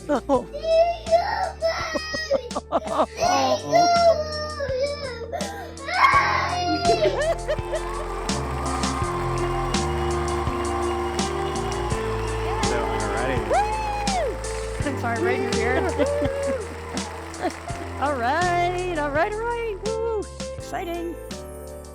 Oh. I'm sorry, right in your ear. All right. Woo! Exciting.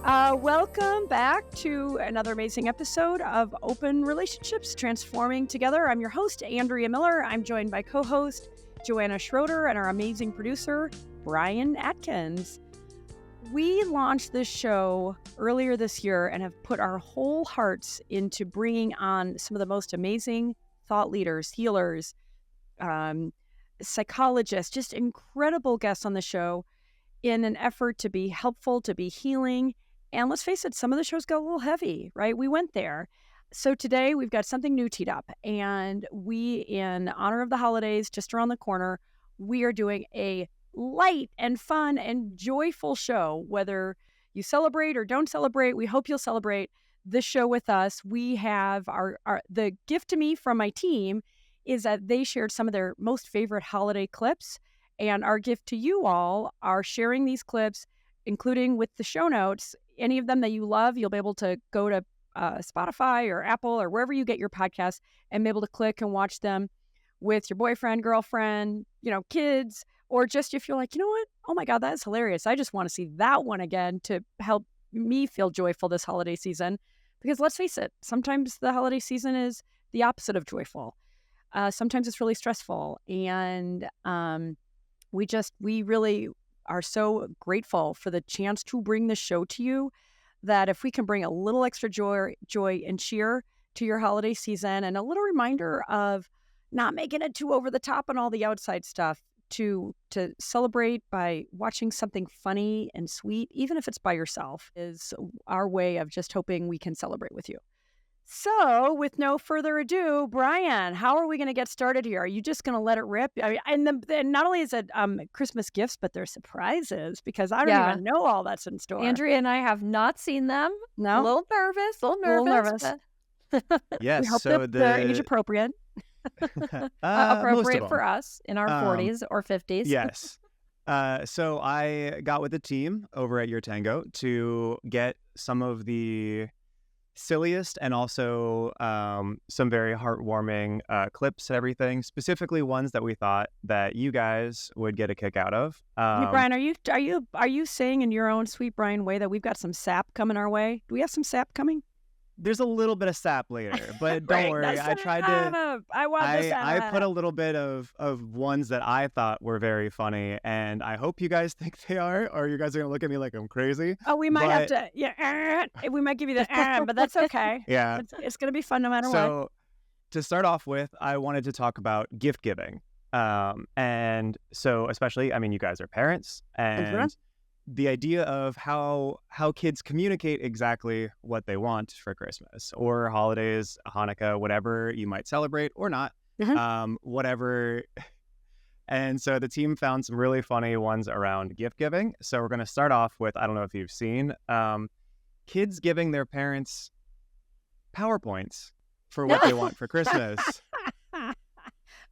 Welcome back to another amazing episode of Open Relationships Transforming Together. I'm your host, Andrea Miller. I'm joined by co-host Joanna Schroeder and our amazing producer, Brian Atkins. We launched this show earlier this year and have put our whole hearts into bringing on some of the most amazing thought leaders, healers, psychologists, just incredible guests on the show in an effort to be helpful, to be healing. And let's face it, some of the shows got a little heavy, right? We went there. So today we've got something new teed up, and we, in honor of the holidays just around the corner, we are doing a light and fun and joyful show. Whether you celebrate or don't celebrate, we hope you'll celebrate this show with us. We have the gift to me from my team is that they shared some of their most favorite holiday clips. And our gift to you all are sharing these clips, including with the show notes. Any of them that you love, you'll be able to go to Spotify or Apple or wherever you get your podcasts and be able to click and watch them with your boyfriend, girlfriend, kids, or just if you're like, you know what? Oh my God, that is hilarious. I just want to see that one again to help me feel joyful this holiday season. Because let's face it, sometimes the holiday season is the opposite of joyful. Sometimes it's really stressful. And we really are so grateful for the chance to bring this show to you, that if we can bring a little extra joy and cheer to your holiday season, and a little reminder of not making it too over the top on all the outside stuff, to celebrate by watching something funny and sweet, even if it's by yourself, is our way of just hoping we can celebrate with you. So, with no further ado, Brian, how are we going to get started here? Are you just going to let it rip? I mean, and not only is it Christmas gifts, but they're surprises, because I don't even know all that's in store. Andrea and I have not seen them. No? A little nervous. Yes. We hope so they're age appropriate. Appropriate for us in our 40s or 50s. Yes. So I got with the team over at Your Tango to get some of the silliest and also some very heartwarming clips and everything, specifically ones that we thought that you guys would get a kick out of. Hey, Brian, are you saying in your own sweet Brian way that we've got some sap coming our way? Do we have some sap coming? There's a little bit of sap later, but don't worry. I tried to. I put a little bit of ones that I thought were very funny, and I hope you guys think they are, or you guys are gonna look at me like I'm crazy. Oh, we might have to. Yeah, we might give you the but that's okay. Yeah, it's gonna be fun no matter what. So, to start off with, I wanted to talk about gift giving, and so especially, I mean, you guys are parents, and the idea of how kids communicate exactly what they want for Christmas or holidays, Hanukkah, whatever you might celebrate or not, whatever. And so the team found some really funny ones around gift giving. So we're going to start off with, I don't know if you've seen, kids giving their parents PowerPoints for what they want for Christmas.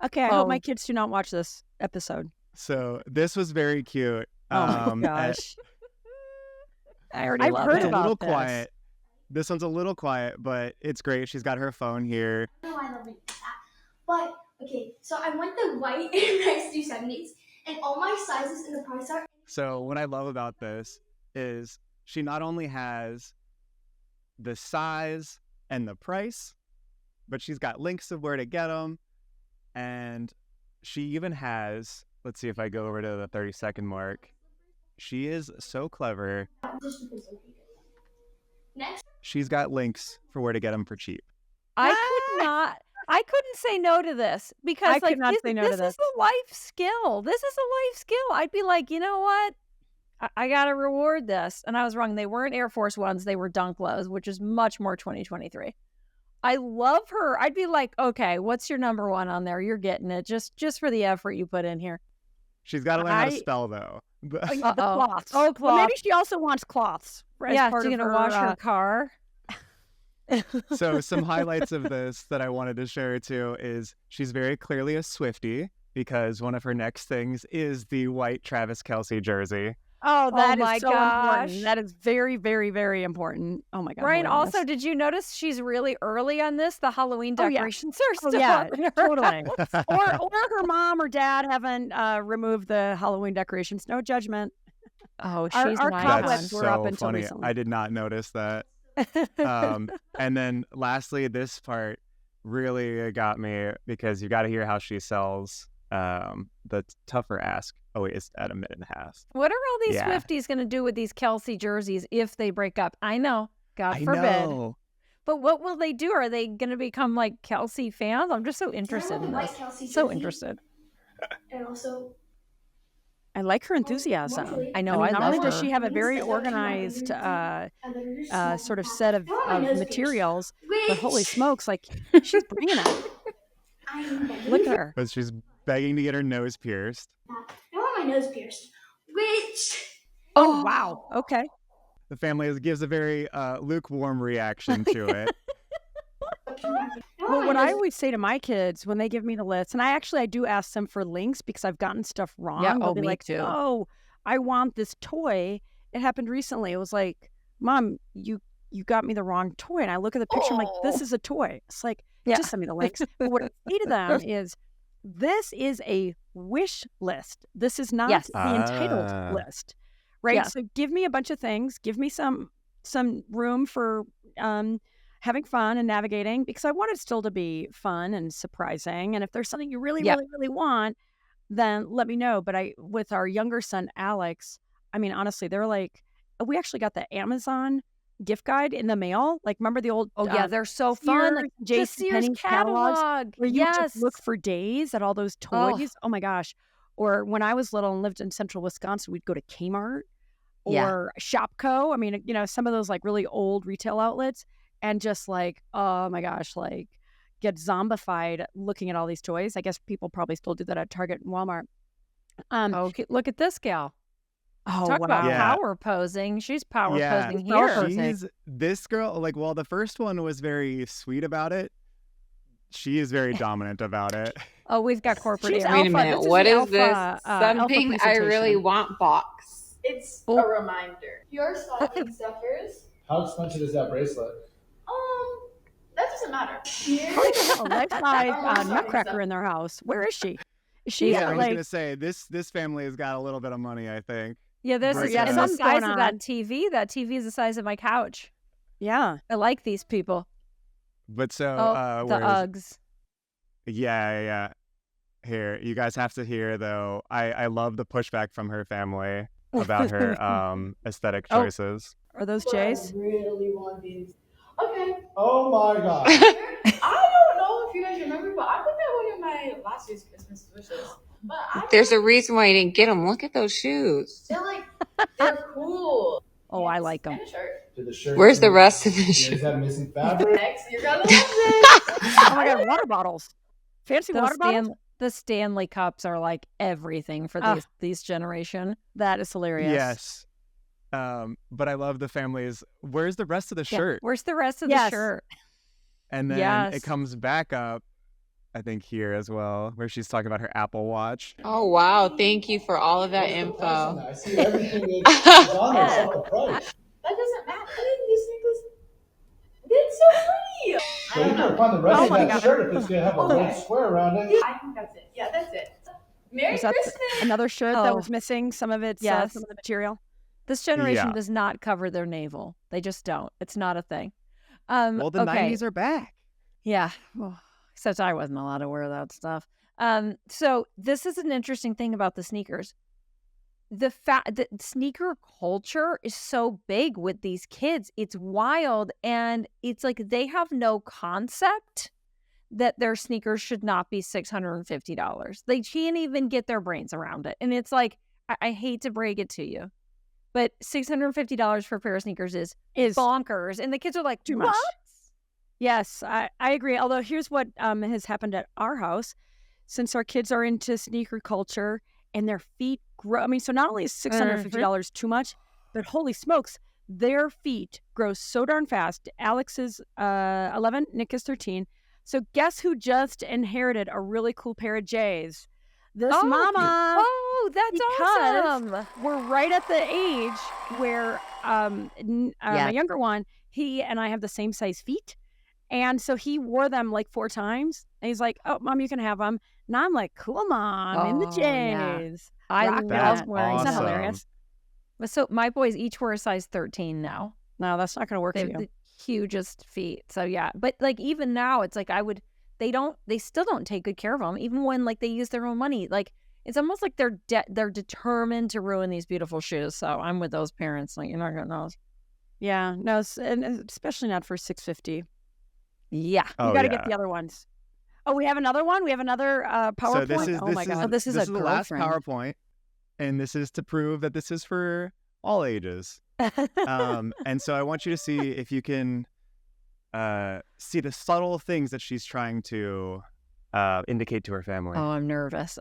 Okay, I hope my kids do not watch this episode. So this was very cute. Oh my gosh. I've heard about a little this. Quiet. This one's a little quiet, but it's great. She's got her phone here. I don't know why I love that. But, okay, so I want the white and nice 270s, and all my sizes in the price are... So what I love about this is she not only has the size and the price, but she's got links of where to get them. And she even has, let's see if I go over to the 30-second mark. She is so clever. Next. She's got links for where to get them for cheap. I couldn't say no to this, because I could not say no to this this. is a life skill. This is a life skill. I'd be like, you know what? I got to reward this. And I was wrong. They weren't Air Force Ones. They were Dunk Lows, which is much more 2023. I love her. I'd be like, okay, what's your number one on there? You're getting it just for the effort you put in here. She's got to learn how to spell, though. The cloths. Oh, cloths. Well, maybe she also wants cloths. Yeah, she's going to wash her car. So some highlights of this that I wanted to share too is she's very clearly a Swiftie because one of her next things is the white Travis Kelce jersey. Oh, that is my so gosh. important. That is very, very, very important. Oh my God. Right. hilarious. Also, did you notice she's really early on this? The Halloween Oh, yeah. decorations are Oh, still yeah, on there. totally. or her mom or dad haven't removed the Halloween decorations. No judgment. Oh, Our she's an cobwebs icon. That's were up so until funny. recently. I did not notice that. And then lastly, this part really got me because you got to hear how she sells the tougher ask. Oh, wait, it's at a minute and a half. What are all these Yeah. Swifties going to do with these Kelsey jerseys if they break up? I know. God I forbid. know. But what will they do? Are they going to become like Kelsey fans? I'm just so interested in White this. Kelsey So jersey, interested. And also, I like her enthusiasm. mostly, I know. I mean, I not love only does her. she have a Means very that they're organized connected and they're just sort of small set of patches. I want my nose pierced. materials, but holy Which smokes, like she's bringing it. I need Look at her. But she's begging to get her nose pierced. I want my nose pierced. Which Oh, wow. Okay. The family gives a very lukewarm reaction to it. Well, what I always say to my kids when they give me the list, and I do ask them for links because I've gotten stuff wrong. Yeah, They'll oh, be me like, too. "Oh, I want this toy." It happened recently. It was like, "Mom, you got me the wrong toy." And I look at the picture, I'm like, "This is a toy." It's like, Yeah. just send me the links. But what I say to them is, this is a wish list. This is not Yes. the entitled Ah. list, right? Yeah. So give me a bunch of things. Give me some room for having fun and navigating, because I want it still to be fun and surprising. And if there's something you really, Yep. really, really want, then let me know. But with our younger son, Alex, I mean, honestly, they're like, we actually got the Amazon gift guide in the mail. Like, remember the old, Oh, yeah. They're so fun. Sears, The J.C. Sears Penney catalogs catalog. where you Yes. just look for days at all those toys. Oh my gosh. Or when I was little and lived in central Wisconsin, we'd go to Kmart Yeah. or Shopko. I mean, some of those like really old retail outlets, and just like, oh my gosh, like get zombified looking at all these toys. I guess people probably still do that at Target and Walmart. Okay, look at this gal. Oh, Talk about Yeah. power posing. She's power posing She's power here. posing. This girl, like, while the first one was very sweet about it, she is very dominant about it. Oh, we've got corporate She's area. Wait a Alpha. minute. This is What the is alpha, this? alpha Something I really presentation. want box. It's Oh. a reminder. your stocking stuffers. How expensive is that bracelet? That doesn't matter. Oh, life size Our mom's nutcracker stuff. in their house. Where is she? Is she Yeah, I was like? gonna say this family has got a little bit of money, I think. Yeah, this is Yeah, and the something's size going of that on. TV. That TV is the size of my couch. Yeah. I like these people. But so Oh, the where's Uggs. yeah. Here, you guys have to hear though. I love the pushback from her family about her aesthetic Oh. choices. Are those But J's? I really want these. Okay. Oh my god. I don't know if you guys remember, but I put that one in my last year's Christmas wishes. But There's a reason why you didn't get them. Look at those shoes. they're cool. Oh, I like them. And a shirt. Did the shirt Where's the say- rest of the Is shoes? that missing fabric? Next, you're gonna love this. Oh my God, water bottles. Fancy The water bottles? The Stanley cups are like everything for Ah. these generation. That is hilarious. Yes. But I love the family's. Where's the rest of the Yeah. shirt? Where's the rest of Yes. the shirt? And then Yes. it comes back up, I think here as well, where she's talking about her Apple Watch. Oh, wow. Thank you for all of that What's the price on info. that? I see everything is on there except the price. That doesn't matter. This necklace. It's so pretty. So you gotta find the rest Oh of my that God. shirt if it's gonna have a Okay. red square around it. I think that's it. Yeah, that's it. Merry Was that Christmas. another shirt that Oh. was missing some of its Yes. some of the material? This generation Yeah. does not cover their navel. They just don't. It's not a thing. Well, the okay. 90s are back. Yeah. Well, except I wasn't allowed to wear that stuff. So this is an interesting thing about the sneakers. The fact that sneaker culture is so big with these kids, it's wild. And it's like they have no concept that their sneakers should not be $650. They can't even get their brains around it. And it's like, I hate to break it to you, but $650 for a pair of sneakers is bonkers. And the kids are like, Too what? much. Yes, I agree. Although here's what has happened at our house. Since our kids are into sneaker culture and their feet grow. I mean, so not only is $650 too much, but holy smokes, their feet grow so darn fast. Alex is 11, Nick is 13. So guess who just inherited a really cool pair of J's? This mama. Oh, that's Because awesome. we're right at the age where my younger one, he and I have the same size feet. And so he wore them like 4 times. And he's like, "Oh, Mom, you can have them." And I'm like, "Cool, Mom, in the Oh, J's." yeah. I Rock love that. wearing Isn't that awesome. hilarious? But so my boys each wear a size 13 now. No, that's not going to work They for have you. the hugest feet. So yeah, but like even now, it's like they still don't take good care of them. Even when like they use their own money, like it's almost like they're determined to ruin these beautiful shoes. So I'm with those parents. Like you're not gonna know. Yeah, no, and especially not for $650. Yeah. You got to get the other ones. Oh, we have another one? We have another PowerPoint? So this is oh, my God. this is a the last girlfriend. PowerPoint, and this is to prove that this is for all ages. And so I want you to see if you can see the subtle things that she's trying to indicate to her family. Oh, I'm nervous.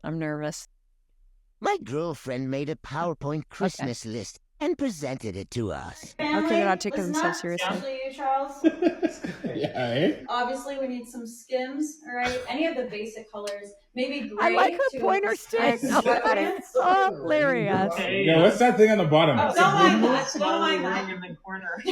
My girlfriend made a PowerPoint Christmas list and presented it to us. Okay, they're not taking themselves seriously. Especially you, Charles. Yeah, eh? Obviously, we need some Skims, all right? Any of the basic colors. Maybe gray. I like her to pointer stick. sweatpants. Hilarious. Yeah, what's that thing on the bottom? Oh, don't mind that. Don't mind that. In the corner.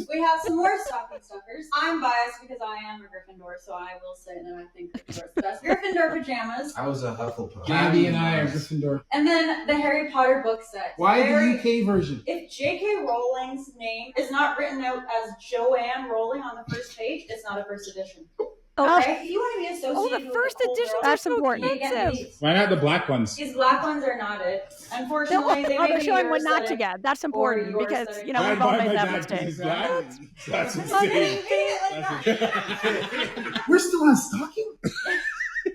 We have some more stocking stuffers. I'm biased because I am a Gryffindor, so I will say that I think Gryffindor's the best. Gryffindor pajamas. I was a Hufflepuff. Gabby and I are Gryffindor. And then the Harry Potter book set. Why the UK version? If J.K. Rowling's name is not written out as Joanne Rowling on the first page, it's not a first edition. Okay? If you want to be associated the with first a cool editions girl, are That's so important. you get expensive. these. Why not the black ones? These black ones are not it. Unfortunately, they may They're be showing your what not to aesthetic. get. That's important your because, aesthetic. you know, we've all made that mistake. That's Something insane. like We're still on stocking?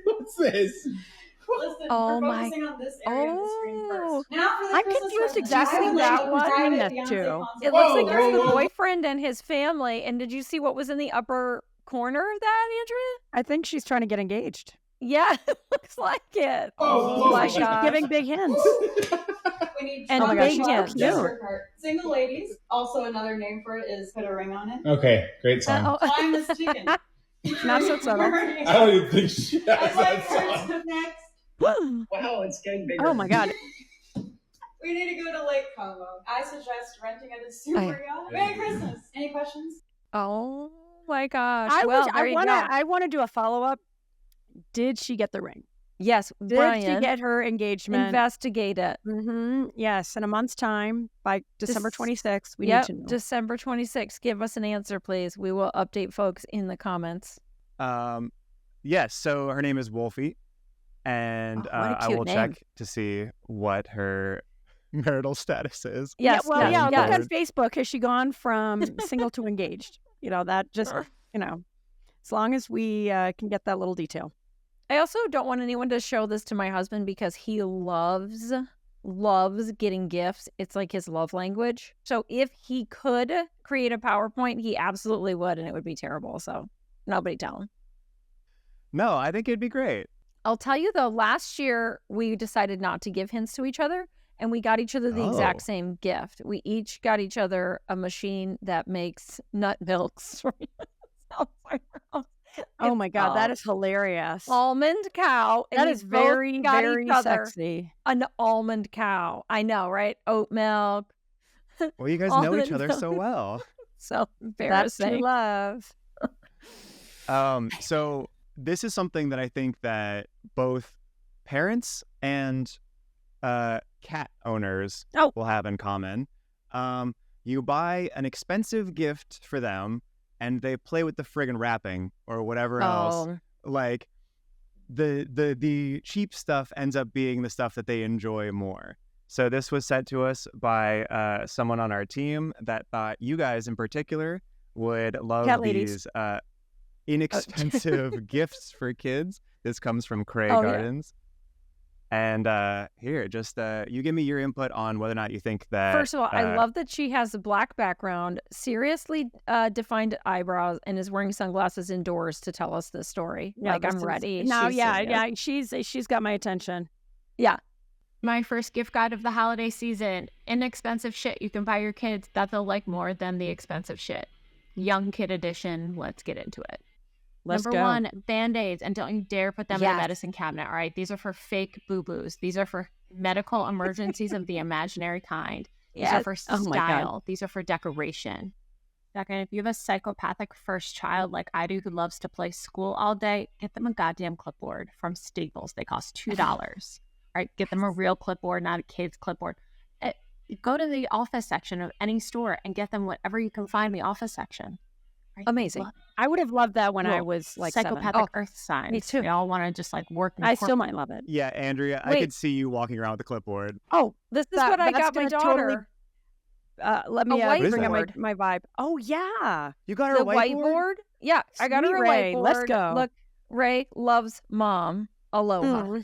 What's this? Listen, Oh we're my- focusing on this area of the screen first. Oh. Now for the I'm Christmas confused presents. exactly I would that like one a private and that Beyonce too. concert. It looks like Whoa, there's the whoa. boyfriend and his family. And did you see what was in the upper corner of that, Andrea? I think she's trying to get engaged. Yeah, it looks like it. Oh, my She's gosh. giving big hints. We need And oh my chocolate gosh, she's so bars, cute. sugar cart. Single ladies, also another name for it is put a ring on it. Okay, great song. Climb this chicken. Not so subtle. I don't even think she has I'd like that her song. to next. Wow, it's getting bigger. Oh my God. We need to go to Lake Como. I suggest renting at a super yacht. Merry Christmas. Any questions? Oh my gosh. I there you go. want to do a follow-up. Did she get the ring? Yes, Did Brian, she get her engagement? investigate it. Yes, in a month's time, by December Dec- 26th, we Yep, need to know. December 26th. Give us an answer, please. We will update folks in the comments. Yes, so her name is Wolfie, and Oh, what a I cute will name. check to see what her marital status is. Yes, yeah, yes, look yes. on Facebook. Has she gone from single to engaged? You know, that just, as long as we can get that little detail. I also don't want anyone to show this to my husband because he loves getting gifts. It's like his love language. So if he could create a PowerPoint, he absolutely would, and it would be terrible. So nobody tell him. No, I think it'd be great. I'll tell you though, last year we decided not to give hints to each other, and we got each other the exact Oh. same gift. We each got each other a machine that makes nut milks. Oh my God, that is hilarious. Almond cow. and That we is both very, got very each other sexy. An almond cow. I know, right? Oat milk. Well, you guys know each Almond other so milk. well. So That's true embarrassing. love. So this is something that I think that both parents and cat owners Oh. will have in common. You buy an expensive gift for them, and they play with the friggin' wrapping or whatever else. Oh, Like the cheap stuff ends up being the stuff that they enjoy more. So this was sent to us by someone on our team that thought you guys in particular would love Cat ladies. these inexpensive gifts for kids. This comes from Cray Oh, yeah. Gardens. And here, just you give me your input on whether or not you think that. First of all, I love that she has a black background, seriously defined eyebrows, and is wearing sunglasses indoors to tell us this story. Yeah, like, this I'm is- ready. No, She's yeah, serious. yeah. She's got my attention. Yeah. My first gift guide of the holiday season. Inexpensive shit you can buy your kids that they'll like more than the expensive shit. Young kid edition. Let's get into it. Let's Number go. 1, Band-Aids, and don't you dare put them in the medicine cabinet, all right? These are for fake boo-boos. These are for medical emergencies of the imaginary kind. These are for Oh my God. style. These are for decoration. Second, if you have a psychopathic first child like I do who loves to play school all day, get them a goddamn clipboard from Staples. They cost $2. All right, get them a real clipboard, not a kid's clipboard. Go to the office section of any store and get them whatever you can find in the office section. Right? Amazing. I would have loved that when I was like psychopathic 7. earth signs. Me too. We all want to just like work. I still might love it. Yeah, Andrea, I Wait. could see you walking around with a clipboard. Oh, This is what I got my daughter. Let me A bring up whiteboard. my vibe. Oh yeah, You got her The a whiteboard? whiteboard? Yeah, I got her Sweet a Ray, whiteboard. let's go. Look, Ray loves mom. Aloha.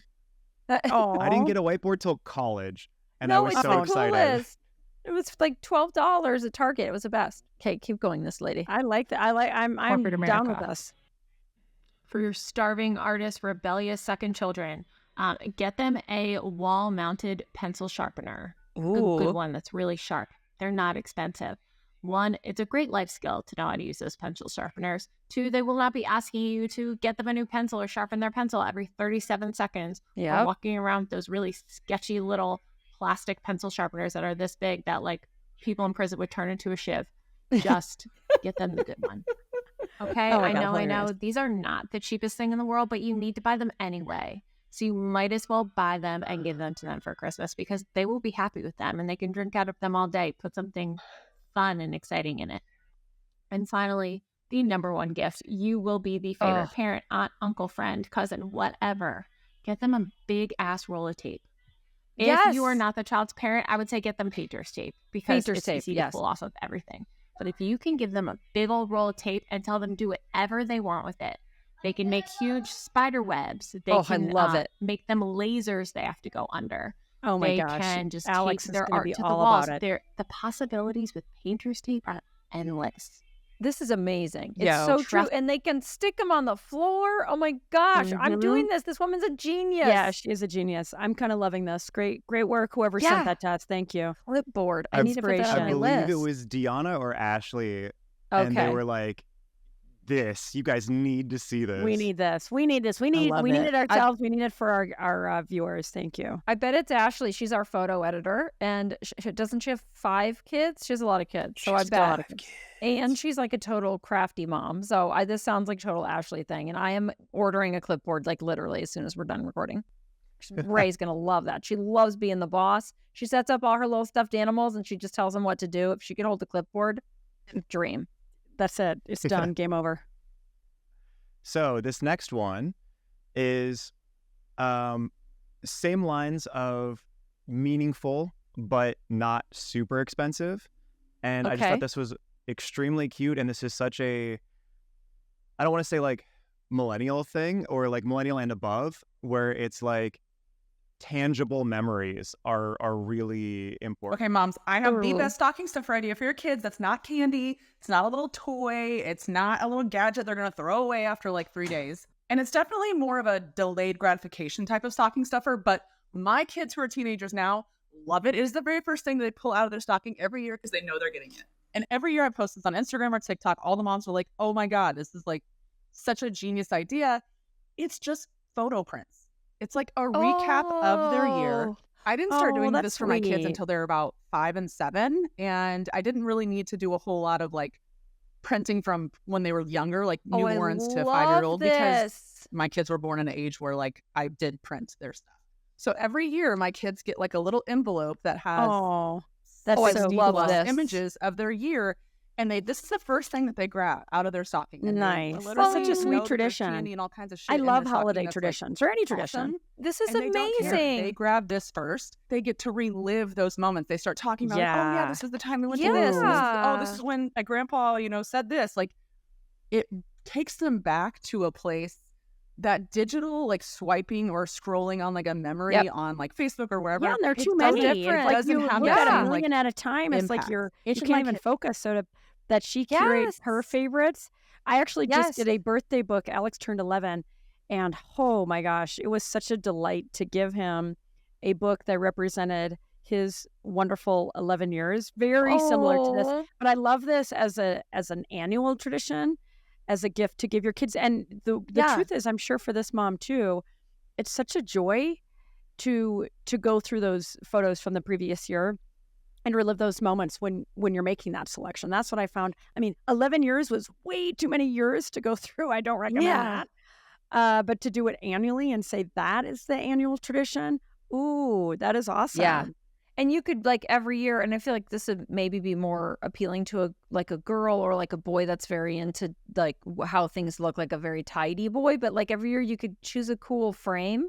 Oh, I didn't get a whiteboard till college, and I No, was it's so the excited. coolest. It was like $12 at Target. It was the best. Okay, keep going, this lady. I like that. I'm Corporate down with America. us. For your starving artist, rebellious second children, get them a wall-mounted pencil sharpener. A good one that's really sharp. They're not expensive. 1, it's a great life skill to know how to use those pencil sharpeners. 2, they will not be asking you to get them a new pencil or sharpen their pencil every 37 seconds. Yeah. Or walking around with those really sketchy little plastic pencil sharpeners that are this big that like people in prison would turn into a shiv. Just get them the good one. Okay, Oh my I God, know. hilarious. These are not the cheapest thing in the world, but you need to buy them anyway. So you might as well buy them and give them to them for Christmas because they will be happy with them and they can drink out of them all day. Put something fun and exciting in it. And finally, the number 1 gift. You will be the favorite parent, aunt, uncle, friend, cousin, whatever. Get them a big ass roll of tape. If you are not the child's parent, I would say get them painter's tape because Painter's it's tape, easy yes. to pull off of everything. But if you can give them a big old roll of tape and tell them do whatever they want with it, they can make huge spider webs. They I can love it. make them lasers they have to go under. Oh my They gosh, can just Alex tape is their gonna art be to the all walls. about it. The possibilities with painter's tape are endless. This is amazing. It's Yo, so true. trust- And they can stick them on the floor. Oh my gosh, I'm Mhm. doing this. This woman's a genius. Yeah, she is a genius. I'm kind of loving this. Great work, whoever Yeah. sent that to us. Thank you. Clipboard. I I- need to put that Inspiration. on I my believe list. it was Deanna or Ashley, and they Okay. were like, "This, you guys need to see this." We need this. We need this. We need love it it. ourselves. We need it for our viewers. Thank you. I bet it's Ashley. She's our photo editor. And doesn't she have 5 kids? She has a lot of kids. So I She's got a lot bet. of kids. And she's like a total crafty mom. So this sounds like a total Ashley thing. And I am ordering a clipboard like literally as soon as we're done recording. Ray's going to love that. She loves being the boss. She sets up all her little stuffed animals and she just tells them what to do. If she could hold the clipboard, dream. That's it. It's done. Game over. So this next one is same lines of meaningful but not super expensive. And I just Okay. thought this was extremely cute. And this is such a, I don't want to say like millennial thing or like millennial and above, where it's like tangible memories are really important. Okay, moms, I have the Ooh. best stocking stuffer idea for your kids. That's not candy. It's not a little toy. It's not a little gadget they're going to throw away after like 3 days. And it's definitely more of a delayed gratification type of stocking stuffer. But my kids who are teenagers now love it. It is the very first thing they pull out of their stocking every year because they know they're getting it. And every year I post this on Instagram or TikTok. All the moms are like, oh my God, this is like such a genius idea. It's just photo prints. It's like a recap of their year. I didn't start doing that's this for my kids sweet. until they were about 5 and 7. And I didn't really need to do a whole lot of like printing from when they were younger, like newborns to 5-year-old, because my kids were born in an age where like I did print their stuff. So every year my kids get like a little envelope that has That's I so love cool. this. images of their year. And this is the first thing that they grab out of their stocking. And they Nice. literally That's such a know sweet that there's tradition. candy and all kinds of shit I in love their stocking holiday that's, like, traditions or any tradition. awesome. This is And they don't care. amazing. They grab this first. They get to relive those moments. They start talking about, like, oh yeah, Yeah. this is the time we went to this. And this is when my grandpa, said this. Like, it takes them back to a place that digital, like swiping or scrolling on like a memory on like Facebook or wherever. Yeah, and there are it too doesn't- many. It It's like doesn't you have look that at a same, million like, at a time. It's like impact. you It's can't my even kid- focus. So that she curates her favorites. I actually just did a birthday book. Alex turned 11, and oh my gosh, it was such a delight to give him a book that represented his wonderful 11 years, very similar to this. But I love this as an annual tradition, as a gift to give your kids. And the truth is, I'm sure for this mom too, it's such a joy to go through those photos from the previous year and relive those moments when you're making that selection. That's what I found. I mean, 11 years was way too many years to go through. I don't recommend that. But to do it annually and say that is the annual tradition, ooh, that is awesome. Yeah. And you could like every year, and I feel like this would maybe be more appealing to a girl or like a boy that's very into like how things look, like a very tidy boy. But like every year you could choose a cool frame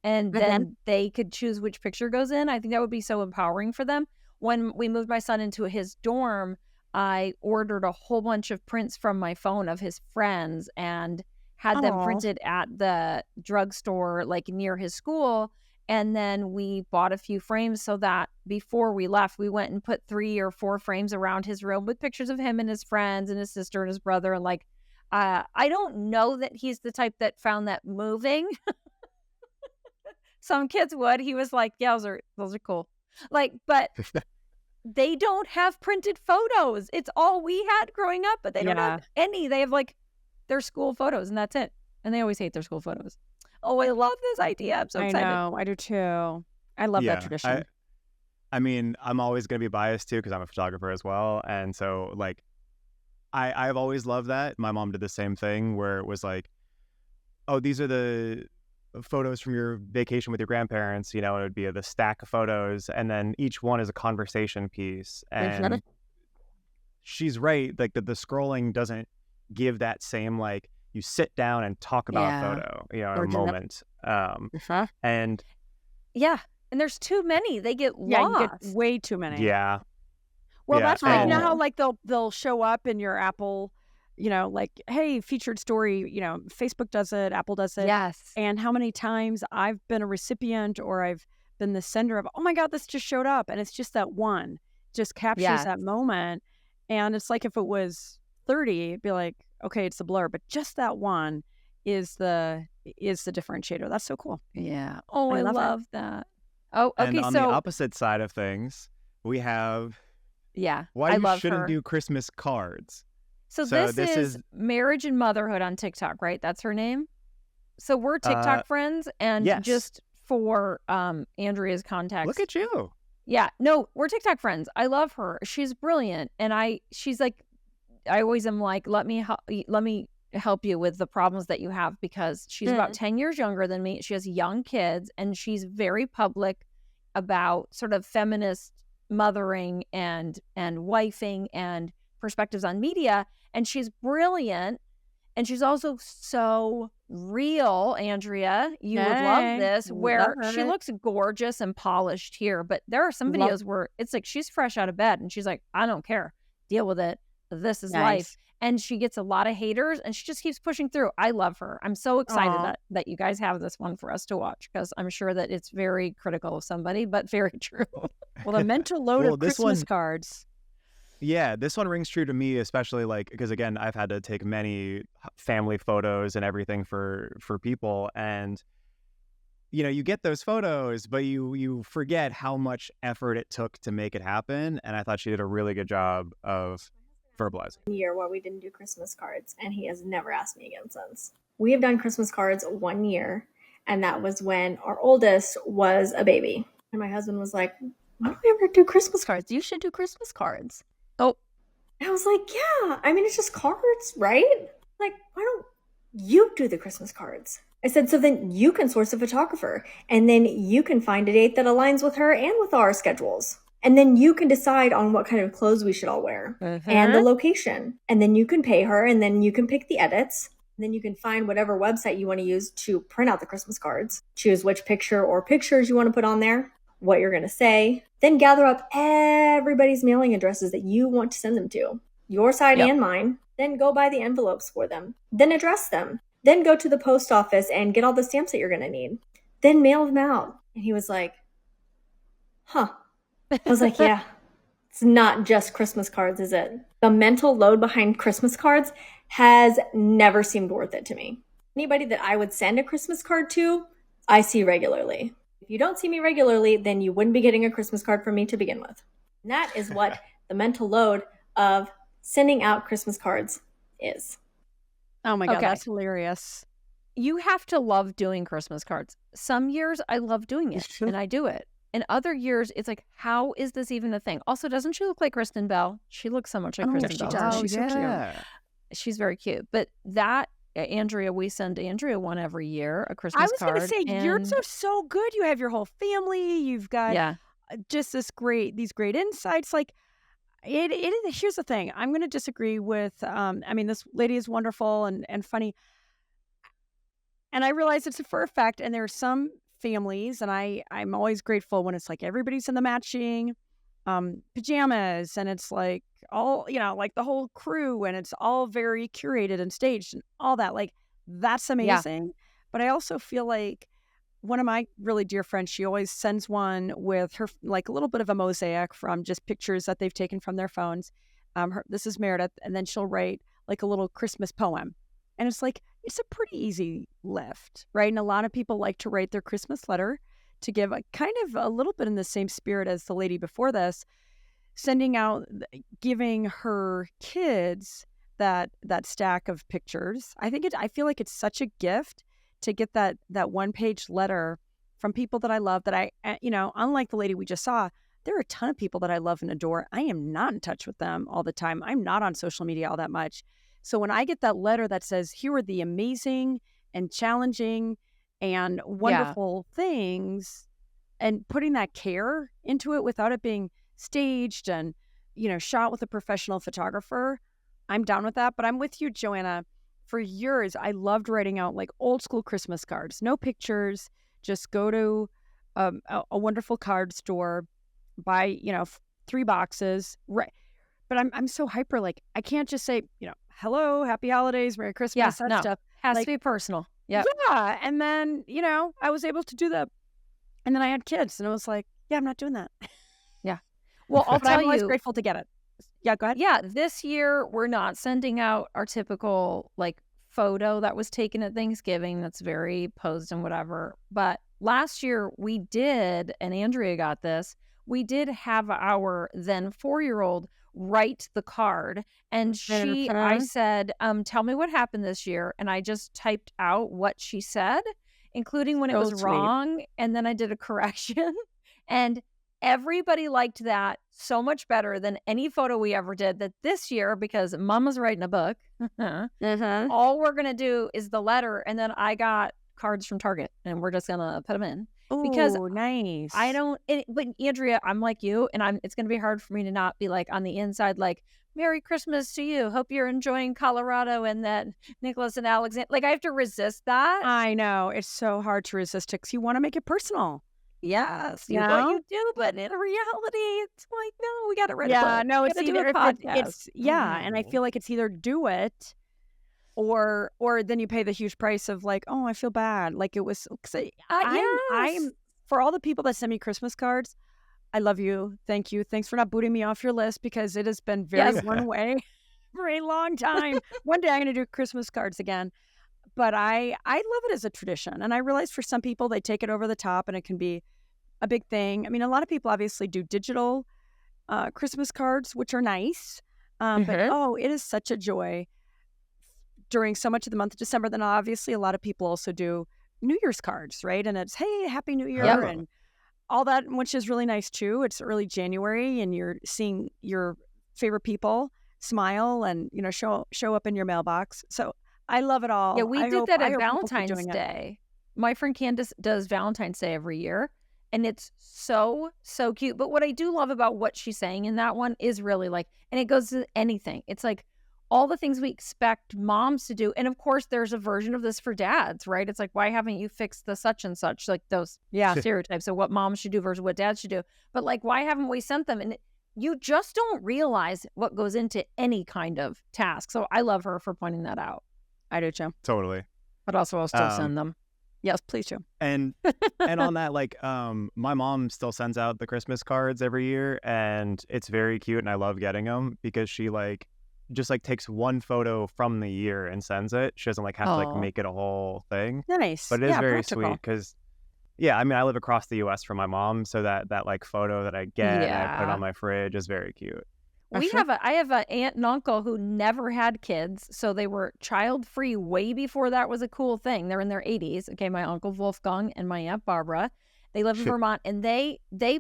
and then they could choose which picture goes in. I think that would be so empowering for them. When we moved my son into his dorm, I ordered a whole bunch of prints from my phone of his friends and had them printed at the drugstore like near his school. And then we bought a few frames so that before we left, we went and put 3 or 4 frames around his room with pictures of him and his friends and his sister and his brother. And like, I don't know that he's the type that found that moving. Some kids would. He was like, yeah, those are cool. Like, but they don't have printed photos. It's all we had growing up, but they don't have any. They have like their school photos and that's it. And they always hate their school photos. Oh, I love this idea. I'm so excited. I know. I do too. I love that tradition. I mean, I'm always going to be biased too because I'm a photographer as well. And so like, I've always loved that. My mom did the same thing where it was like, oh, these are the photos from your vacation with your grandparents, you know, it would be the stack of photos. And then each one is a conversation piece. And she's right. Like the scrolling doesn't give that same like, you sit down and talk about a photo, you know, in a moment. And and there's too many. They get lost. Yeah, you get way too many. Yeah. Well, that's why, you know how like they'll show up in your Apple, you know, like, hey, featured story, you know, Facebook does it, Apple does it. Yes. And how many times I've been a recipient or I've been the sender of, oh my God, this just showed up. And it's just that one, just captures that moment. And it's like if it was 30, it'd be like, okay, it's a blur, but just that one is the differentiator. That's so cool. Yeah. Oh, I love that. Oh, okay. And on so the opposite side of things, we have why you shouldn't do Christmas cards. So this is Marriage and Motherhood on TikTok, right? That's her name. So we're TikTok friends, and just for Andrea's context. Look at you. Yeah, no, we're TikTok friends. I love her. She's brilliant, and she's like. I always am like, let me help you with the problems that you have, because she's about 10 years younger than me. She has young kids, and she's very public about sort of feminist mothering and wifing and perspectives on media. And she's brilliant. And she's also so real, Andrea. You would love this, where she looks gorgeous and polished here. But there are some videos where it's like she's fresh out of bed and she's like, I don't care. Deal with it. This is life. And she gets a lot of haters and she just keeps pushing through. I love her. I'm so excited that you guys have this one for us to watch, because I'm sure that it's very critical of somebody, but very true. Well, the mental load of Christmas cards. Yeah, this one rings true to me, especially like because again, I've had to take many family photos and everything for people, and you know, you get those photos, but you forget how much effort it took to make it happen. And I thought she did a really good job of verbalizing. Year where we didn't do Christmas cards, and he has never asked me again since. We have done Christmas cards 1 year, and that was when our oldest was a baby. And my husband was like, why don't we ever do Christmas cards? You should do Christmas cards. Oh, I was like, yeah, I mean, it's just cards, right? Like, why don't you do the Christmas cards? I said, so then you can source a photographer, and then you can find a date that aligns with her and with our schedules. And then you can decide on what kind of clothes we should all wear and the location. And then you can pay her, and then you can pick the edits. And then you can find whatever website you want to use to print out the Christmas cards. Choose which picture or pictures you want to put on there, what you're going to say. Then gather up everybody's mailing addresses that you want to send them to, your side and mine. Then go buy the envelopes for them. Then address them. Then go to the post office and get all the stamps that you're going to need. Then mail them out. And he was like, huh. I was like, yeah, it's not just Christmas cards, is it? The mental load behind Christmas cards has never seemed worth it to me. Anybody that I would send a Christmas card to, I see regularly. If you don't see me regularly, then you wouldn't be getting a Christmas card from me to begin with. And that is what the mental load of sending out Christmas cards is. Oh my God, Okay. that's hilarious. You have to love doing Christmas cards. Some years I love doing it and I do it. And other years it's like, how is this even a thing? Also, doesn't she look like Kristen Bell? She looks so much like Kristen she Bell. does. Oh, She's so cute. yeah. She's very cute. But that, Andrea, we send Andrea one every year, a I Christmas was card. going to say, and yours are so good. You have your whole family. You've got yeah. just these great insights. Like, it is. Here's the thing. I'm going to disagree with. I mean, this lady is wonderful and funny, and I realize it's for a fact. And there are some families, and I'm always grateful when it's like everybody's in the matching pajamas, and it's like all like the whole crew, and it's all very curated and staged and all that. Like, that's amazing. But I also feel like one of my really dear friends, she always sends one with her, like a little bit of a mosaic from just pictures that they've taken from their phones. This is Meredith. And then she'll write like a little Christmas poem. And it's like, it's a pretty easy lift, right? And a lot of people like to write their Christmas letter to give a kind of a little bit in the same spirit as the lady before this, sending out, giving her kids that stack of pictures. I feel like it's such a gift to get that 1-page letter from people that I love, that I, unlike the lady we just saw, there are a ton of people that I love and adore. I am not in touch with them all the time. I'm not on social media all that much. So when I get that letter that says, here are the amazing and challenging and wonderful things, and putting that care into it without it being staged and, shot with a professional photographer, I'm down with that. But I'm with you, Joanna. For years, I loved writing out like old school Christmas cards. No pictures. Just go to a wonderful card store, buy 3 boxes. Right. But I'm so hyper. Like, I can't just say hello, happy holidays, Merry Christmas. That stuff has to be personal. Yeah. Yeah. And then I was able to do that. And then I had kids, and it was like, yeah, I'm not doing that. Yeah. Well, I'm always grateful to get it. Yeah, go ahead. Yeah, this year we're not sending out our typical like photo that was taken at Thanksgiving that's very posed and whatever. But last year we did, and Andrea got this, we did have our then 4-year-old write the card. And I said, tell me what happened this year. And I just typed out what she said, including when it was wrong. And then I did a correction. And everybody liked that so much better than any photo we ever did. That this year, because Mama's writing a book, all we're going to do is the letter. And then I got cards from Target, and we're just going to put them in. Because nice. But Andrea, I'm like you, and it's going to be hard for me to not be like on the inside, like, Merry Christmas to you. Hope you're enjoying Colorado and that Nicholas and Alexander. Like, I have to resist that. I know. It's so hard to resist it because you want to make it personal. Yes, you do, but in reality, it's like, no, we got to write a book. Yeah, no, it's either and I feel like it's either do it or then you pay the huge price of like, oh, I feel bad. Like, it was, I'm for all the people that send me Christmas cards, I love you. Thank you. Thanks for not booting me off your list, because it has been very one way for a long time. One day I'm going to do Christmas cards again. But I love it as a tradition. And I realize for some people, they take it over the top and it can be a big thing. I mean, a lot of people obviously do digital Christmas cards, which are nice. But, it is such a joy during so much of the month of December. Then obviously a lot of people also do New Year's cards, right? And it's, hey, Happy New Year and all that, which is really nice too. It's early January and you're seeing your favorite people smile and, show up in your mailbox. So I love it all. Yeah, we did that at Valentine's Day. My friend Candace does Valentine's Day every year, and it's so, so cute. But what I do love about what she's saying in that one is really like, and it goes to anything. It's like all the things we expect moms to do. And of course, there's a version of this for dads, right? It's like, why haven't you fixed the such and such? Like those stereotypes of what moms should do versus what dads should do. But like, why haven't we sent them? And you just don't realize what goes into any kind of task. So I love her for pointing that out. I do too. Totally. But also I'll still send them. Yes, please do. And on that, like, my mom still sends out the Christmas cards every year, and it's very cute, and I love getting them because she just takes one photo from the year and sends it. She doesn't have to make it a whole thing. Nice. But it is very sweet because Yeah, I mean, I live across the U.S. from my mom, so that like photo that I get and I put Yeah. on my fridge is very cute. I have an aunt and uncle who never had kids, so they were child free way before that was a cool thing. They're in their 80s. Okay, my uncle Wolfgang and my aunt Barbara, they live in Vermont, and they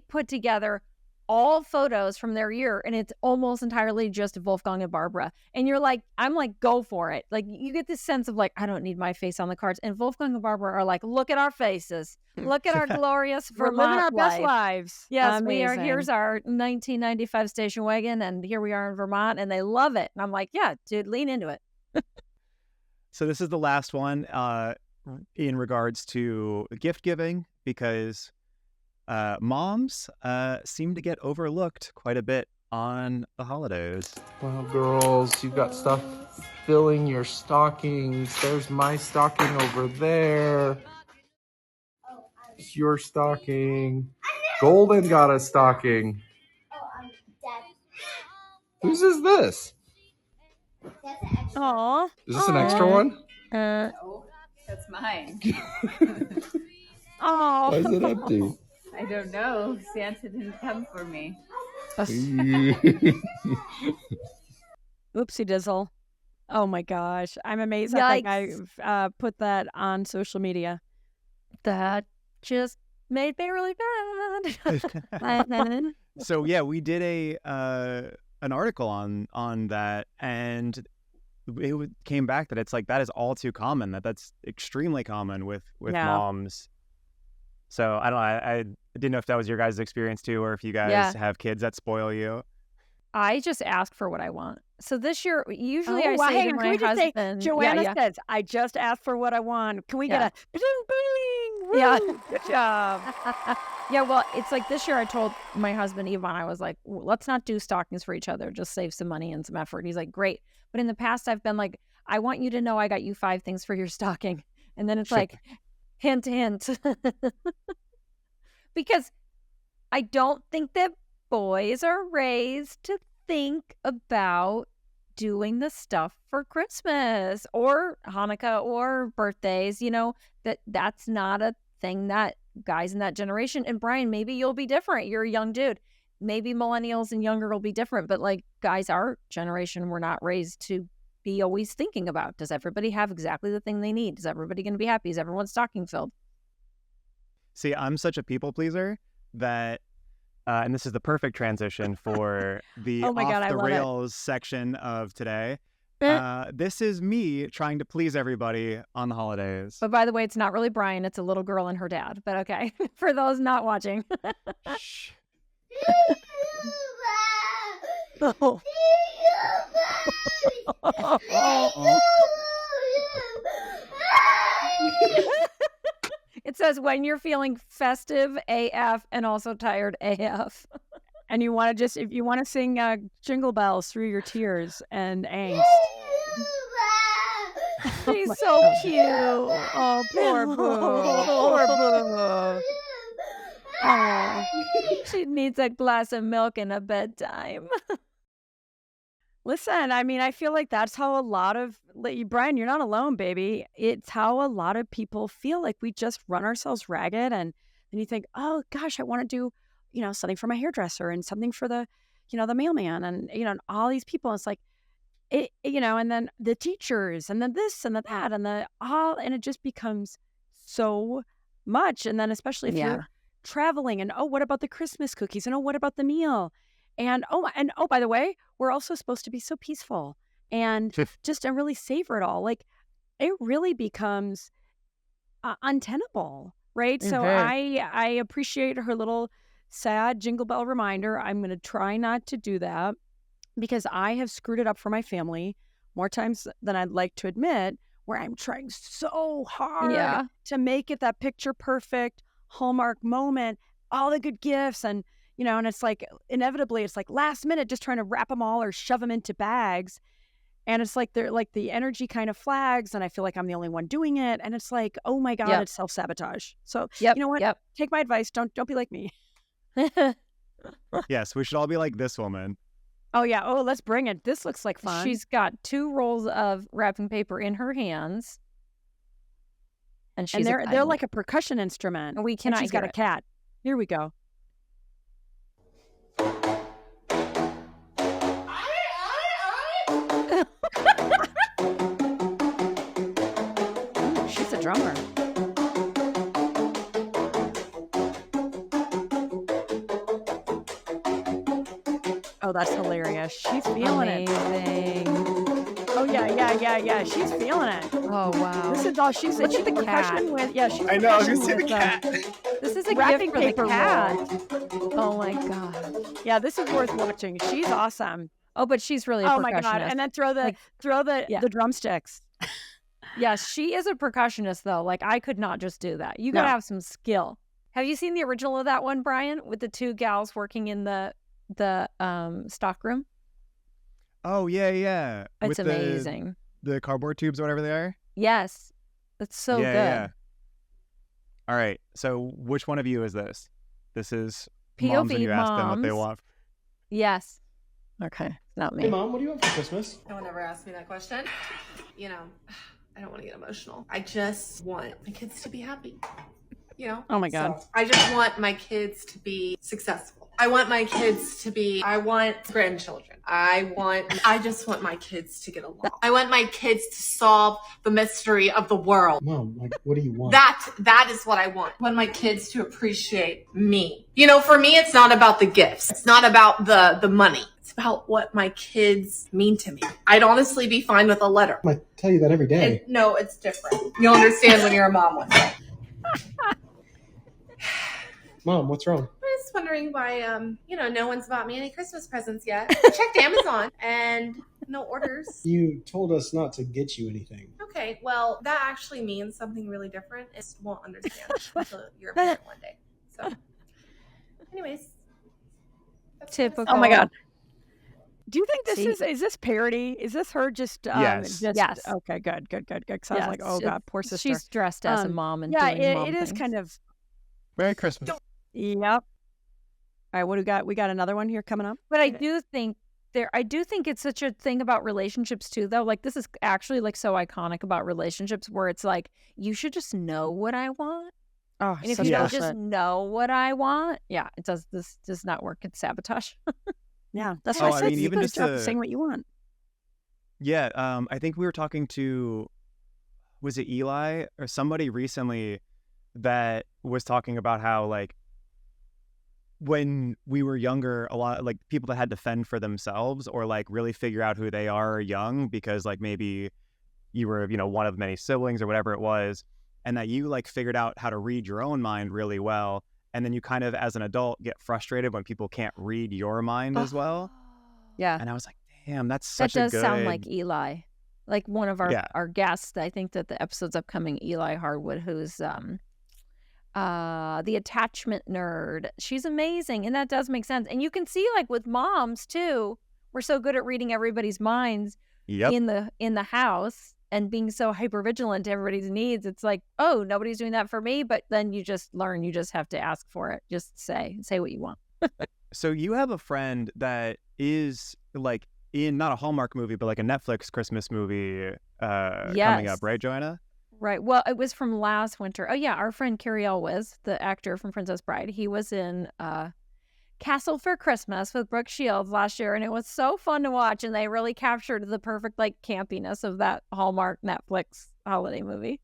put together all photos from their year, and it's almost entirely just Wolfgang and Barbara. And you're like, I'm like, go for it. Like, you get this sense of like, I don't need my face on the cards. And Wolfgang and Barbara are like, look at our faces, look at our glorious We're Vermont living our best life. lives. Yes, we are. Amazing. Here's our 1995 station wagon, and here we are in Vermont, and they love it. And I'm like, yeah, dude, lean into it. So this is the last one in regards to gift giving, because moms seem to get overlooked quite a bit on the holidays. Well, girls, you got stuff filling your stockings. There's my stocking over there. It's your stocking. Golden got a stocking. Whose is this? Aw. Is this an extra one? No, that's mine. Oh. Why is it empty? I don't know. Santa didn't come for me. Oopsie dizzle. Oh my gosh. I'm amazed. I think I've put that on social media. That just made me really bad. So yeah, we did an article on that, and it came back that it's like that is all too common. That's extremely common with moms. So I don't know. I didn't know if that was your guys' experience too, or if you guys have kids that spoil you. I just ask for what I want. So this year, usually I say to my husband, Joanna says, I just asked for what I want. Can we get a bling, bling? Yeah. Good job. Yeah, well, it's like this year I told my husband, Yvonne, I was like, let's not do stockings for each other. Just save some money and some effort. And he's like, great. But in the past, I've been like, I want you to know I got you 5 things for your stocking. And then it's like, hint, hint. Because I don't think that boys are raised to think about doing the stuff for Christmas or Hanukkah or birthdays, that's not a thing that guys in that generation. And Brian, maybe you'll be different. You're a young dude. Maybe millennials and younger will be different, but like guys, our generation, we're not raised to be always thinking about, does everybody have exactly the thing they need? Is everybody going to be happy? Is everyone's stocking filled? See, I'm such a people pleaser that and this is the perfect transition for the off the rails section of today. This is me trying to please everybody on the holidays. But by the way, it's not really Brian. It's a little girl and her dad. But okay, for those not watching. Shh. It says when you're feeling festive AF and also tired AF. And you want to if you want to sing Jingle Bells through your tears and angst. She's so cute. Oh, poor Boo. Poor Boo. Oh, she needs a glass of milk and a bedtime. Listen, I mean, I feel like that's how a lot of, Brian, you're not alone, baby. It's how a lot of people feel like we just run ourselves ragged. And then you think, oh, gosh, I want to do, something for my hairdresser and something for the, the mailman and, and all these people. It's like, and then the teachers and then this and that and and it just becomes so much. And then especially if you're traveling and, what about the Christmas cookies? And, what about the meal? And by the way, we're also supposed to be so peaceful and just to really savor it all. Like it really becomes untenable, right? Mm-hmm. So I appreciate her little sad Jingle Bell reminder. I'm going to try not to do that because I have screwed it up for my family more times than I'd like to admit, where I'm trying so hard to make it that picture perfect Hallmark moment, all the good gifts and and it's like, inevitably, it's like last minute, just trying to wrap them all or shove them into bags. And it's like, they're like the energy kind of flags. And I feel like I'm the only one doing it. And it's like, oh my God, it's self-sabotage. So you know what? Take my advice. Don't be like me. Yes, we should all be like this woman. Oh, yeah. Oh, let's bring it. This looks like fun. She's got 2 rolls of wrapping paper in her hands. And she's they're like a percussion instrument. And we And cannot she's got hear a cat. Here we go. She's a drummer. Oh, that's hilarious. She's feeling it. Amazing. Oh, yeah. She's feeling it. Oh, wow. This is all she's Look at the percussion with. Yeah, she's I know, I was percussion gonna say the with, cat. This is a wrapping gift for the paper cat. roll. Oh, my God. Yeah, this is worth watching. She's awesome. Oh, but she's really a Oh percussionist. my God. And then throw the Yeah. the drumsticks. Yes, she is a percussionist, though. Like, I could not just do that. You got to No. have some skill. Have you seen the original of that one, Brian, with the two gals working in the stock room? Oh, yeah. It's With amazing. The cardboard tubes or whatever they are? Yes. It's so good. Yeah. All right. So which one of you is this? This is POV moms when you ask them what they moms. want. Yes. Okay. Not me. Hey, Mom, what do you want for Christmas? No one ever asked me that question. You know, I don't want to get emotional. I just want my kids to be happy. You know? Oh my God. So, I just want my kids to be successful. I want my kids to be, I want grandchildren. I just want my kids to get along. I want my kids to solve the mystery of the world. Mom, like, what do you want? That is what I want. I want my kids to appreciate me. You know, for me, it's not about the gifts. It's not about the money. It's about what my kids mean to me. I'd honestly be fine with a letter. I tell you that every day. No, it's different. You'll understand when you're a mom one day. Mom, what's wrong? I was wondering why, no one's bought me any Christmas presents yet. I checked Amazon and no orders. You told us not to get you anything. Okay, well, that actually means something really different. It won't understand until you're a parent one day. So, anyways. that's Typical. Oh my God. Do you think See? is this parody? Is this her just Yes. Yes. Okay, good. Because I was like, oh Yes, God, poor sister. She's dressed as a mom and doing mom it is things. kind of. Merry Christmas. Yep. All right, what do we got? We got another one here coming up. But I do think it's such a thing about relationships too, though. Like, this is actually like so iconic about relationships, where it's like, you should just know what I want. Oh, And if such you don't bullshit. just know what I want, this does not work. It's sabotage. Yeah, that's Oh, why I I said mean, you even guys just job to- saying what you want. Yeah, I think we were talking to, was it Eli or somebody recently that was talking about how, like, when we were younger, a lot like people that had to fend for themselves or like really figure out who they are young because like maybe you were, one of many siblings or whatever it was, and that you like figured out how to read your own mind really well. And then you kind of, as an adult, get frustrated when people can't read your mind as well. Yeah. And I was like, damn, that's That such a does good... sound like Eli. Like one of Yeah. our guests, I think that the episode's upcoming, Eli Hardwood, who's the attachment nerd. She's amazing, and that does make sense. And you can see, like, with moms too, we're so good at reading everybody's minds Yep. in the house and being so hyper vigilant to everybody's needs. It's like, oh, nobody's doing that for me. But then you just learn, you just have to ask for it. Just say what you want. So you have a friend that is like in not a Hallmark movie, but like a Netflix Christmas movie coming Yes. up, right, Joanna? Right. Well, it was from last winter. Oh, yeah. Our friend Carrie Elwes, the actor from Princess Bride, he was in Castle for Christmas with Brooke Shields last year, and it was so fun to watch, and they really captured the perfect, like, campiness of that Hallmark Netflix holiday movie.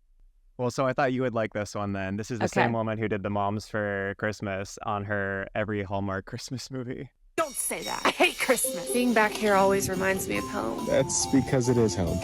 Well, so I thought you would like this one then. This is the Okay. same woman who did the Moms for Christmas on her every Hallmark Christmas movie. Don't say that. I hate Christmas. Being back here always reminds me of home. That's because it is home.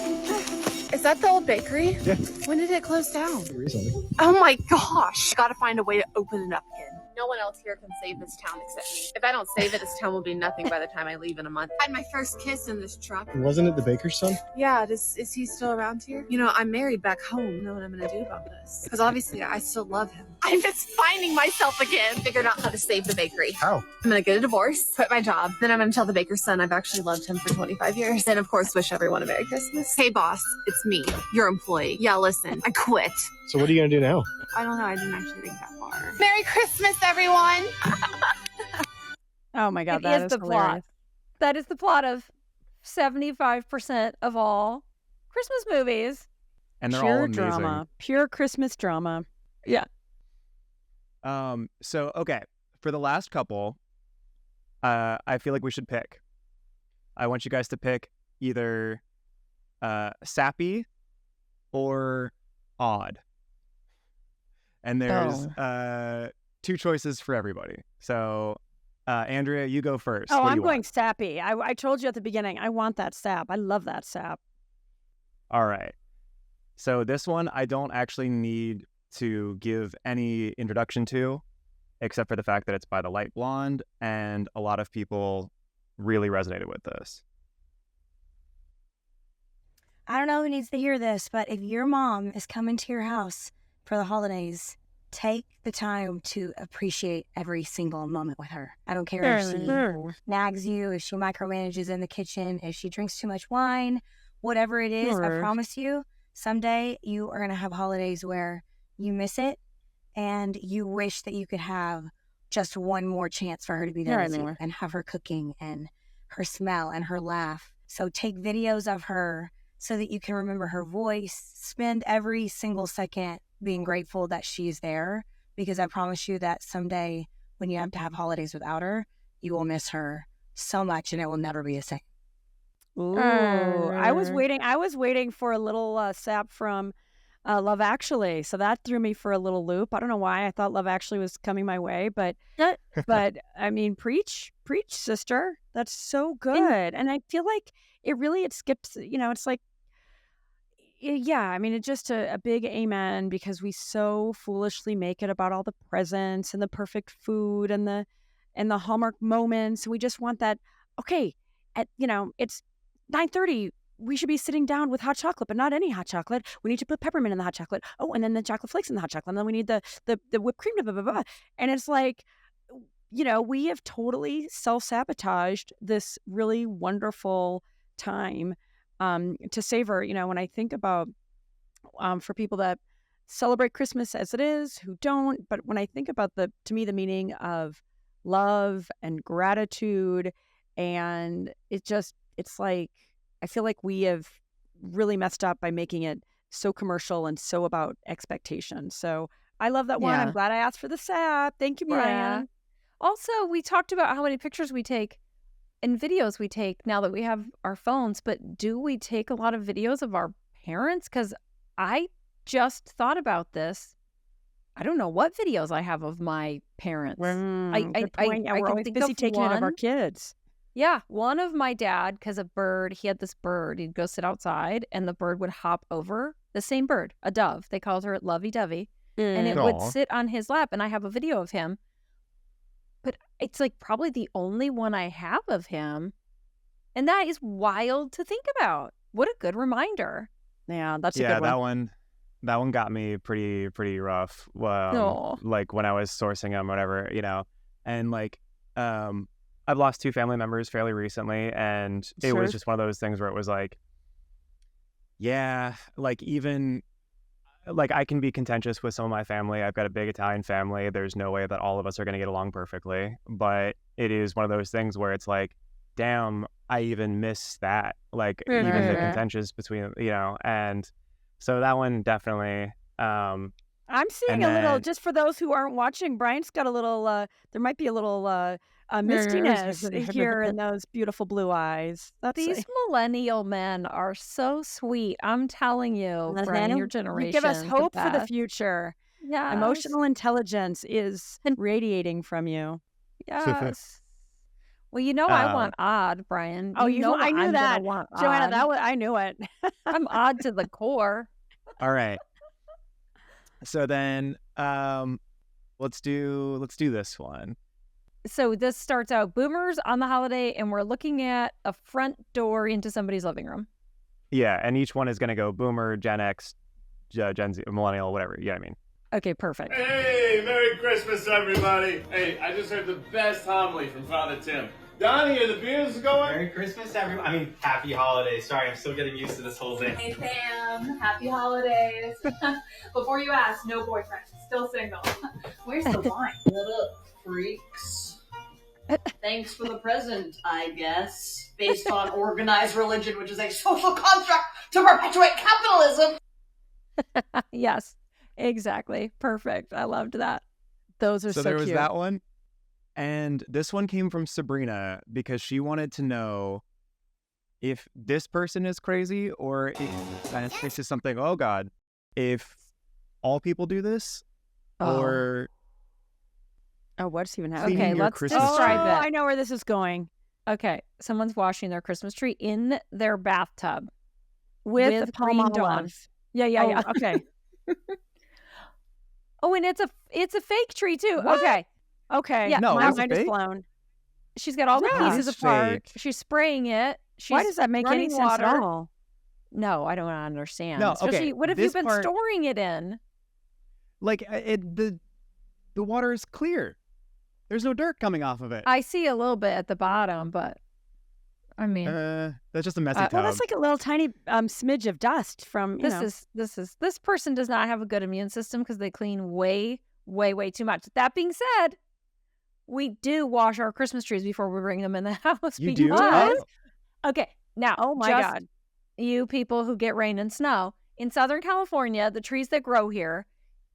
Is that the old bakery? Yeah. When did it close down? Recently. Oh my gosh. Gotta find a way to open it up again. No one else here can save this town except me. If I don't save it, this town will be nothing by the time I leave in a month. I had my first kiss in this truck. Wasn't it the baker's son? Yeah, is he still around here? You know, I'm married back home. I don't know what I'm gonna do about this. Because obviously I still love him. I'm just finding myself again. Figured out how to save the bakery. How? I'm gonna get a divorce, quit my job. Then I'm gonna tell the baker's son I've actually loved him for 25 years. Then of course wish everyone a Merry Christmas. Hey boss, it's me, your employee. Yeah, listen, I quit. So what are you gonna do now? I don't know, I didn't actually think that far. Merry Christmas, everyone! Oh my God, It that is is the hilarious. plot. That is the plot of 75% of all Christmas movies. and they're Pure all amazing. drama. Pure Christmas drama. Yeah. So okay, for the last couple, I feel like we should pick. I want you guys to pick either sappy or odd. And there's 2 choices for everybody. So Andrea, you go first. Oh, What do I'm you going want? sappy. I told you at the beginning, I want that sap. I love that sap. All right. So this one I don't actually need to give any introduction to, except for the fact that it's by the Light Blonde, and a lot of people really resonated with this. I don't know who needs to hear this, but if your mom is coming to your house for the holidays, take the time to appreciate every single moment with her. I don't care if she nags you, if she micromanages in the kitchen, if she drinks too much wine, whatever it is, I promise you, someday you are going to have holidays where you miss it and you wish that you could have just one more chance for her to be there with you and have her cooking and her smell and her laugh. So take videos of her so that you can remember her voice. Spend every single second being grateful that she's there, because I promise you that someday when you have to have holidays without her, you will miss her so much and it will never be the same. Ooh, I was waiting for a little sap from Love Actually, so that threw me for a little loop. I don't know why I thought Love Actually was coming my way, but I mean, preach, sister. That's so good, and I feel like it skips. It's like, yeah. I mean, it's just a big amen, because we so foolishly make it about all the presents and the perfect food and the Hallmark moments. We just want that. Okay, it's 9:30. We should be sitting down with hot chocolate, but not any hot chocolate. We need to put peppermint in the hot chocolate. Oh, and then the chocolate flakes in the hot chocolate. And then we need the whipped cream, blah, blah, blah, blah. And it's like, we have totally self-sabotaged this really wonderful time to savor. When I think about, for people that celebrate Christmas as it is, who don't, but when I think about to me, the meaning of love and gratitude, and it's like, I feel like we have really messed up by making it so commercial and so about expectation. So I love that one. I'm glad I asked for the sap. Thank you, Brian. Yeah. Also, we talked about how many pictures we take and videos we take now that we have our phones, but do we take a lot of videos of our parents? Because I just thought about this. I don't know what videos I have of my parents. We're always busy taking it of our kids. Yeah, one of my dad, because a bird, he had this bird, he'd go sit outside and the bird would hop over, the same bird, a dove. They called her Lovey-Dovey. And it would sit on his lap, and I have a video of him. But it's like probably the only one I have of him. And that is wild to think about. What a good reminder. Yeah, that's a good one. That one got me pretty rough. Like when I was sourcing them, whatever, and like, I've lost 2 family members fairly recently, and it was just one of those things where it was like, yeah, like even like I can be contentious with some of my family. I've got a big Italian family. There's no way that all of us are going to get along perfectly, but it is one of those things where it's like, damn, I even miss that. Like even the contentious between, and so that one definitely. I'm seeing a little, just for those who aren't watching, Brian's got a little, there might be a little mistiness here in those beautiful blue eyes. These millennial men are so sweet. I'm telling you, Brian, your generation. You give us hope for the future. Yeah. Emotional intelligence is radiating from you. Yes. Well, I want odd, Brian. I knew that. Joanna, I knew it. I'm odd to the core. All right. So then let's do this one. So this starts out boomers on the holiday, and we're looking at a front door into somebody's living room. Yeah, and each one is going to go boomer, Gen X, Gen Z, millennial, whatever. You know what I mean? Okay, perfect. Hey, Merry Christmas, everybody. Hey, I just heard the best homily from Father Tim. Donnie, are the beers going? Merry Christmas, everyone. I mean, happy holidays. Sorry, I'm still getting used to this whole thing. Hey, Sam. Happy holidays. Before you ask, no boyfriend. Still single. Where's the wine? What up, freaks? Thanks for the present, I guess. Based on organized religion, which is a social construct to perpetuate capitalism. Yes, exactly. Perfect. I loved that. Those are so there was cute. that one. And this one came from Sabrina because she wanted to know if this person is crazy or if, and it's just something, oh God, if all people do this or what's even happening? cleaning Okay, your let's Christmas describe tree. it. I know where this is going. Okay, someone's washing their Christmas tree in their bathtub With the palm green on dawn. love. Yeah. Okay. Oh, and it's a fake tree too. What? Okay. Yeah, No, my is it mind is fake? blown. she's got all the Yeah. pieces It's apart. fake. She's spraying it. She's Why does that make any running sense water. at all? No, I don't understand. No, Especially, okay, what have this you been part- storing it in? Like the water is clear. There's no dirt coming off of it. I see a little bit at the bottom, but I mean, That's just a messy tub. Well, that's like a little tiny smidge of dust from, you know. this person does not have a good immune system because they clean way too much. That being said, we do wash our Christmas trees before we bring them in the house. You do? because- Oh. Okay, now, Oh my just God. you people who get rain and snow in Southern California, the trees that grow here,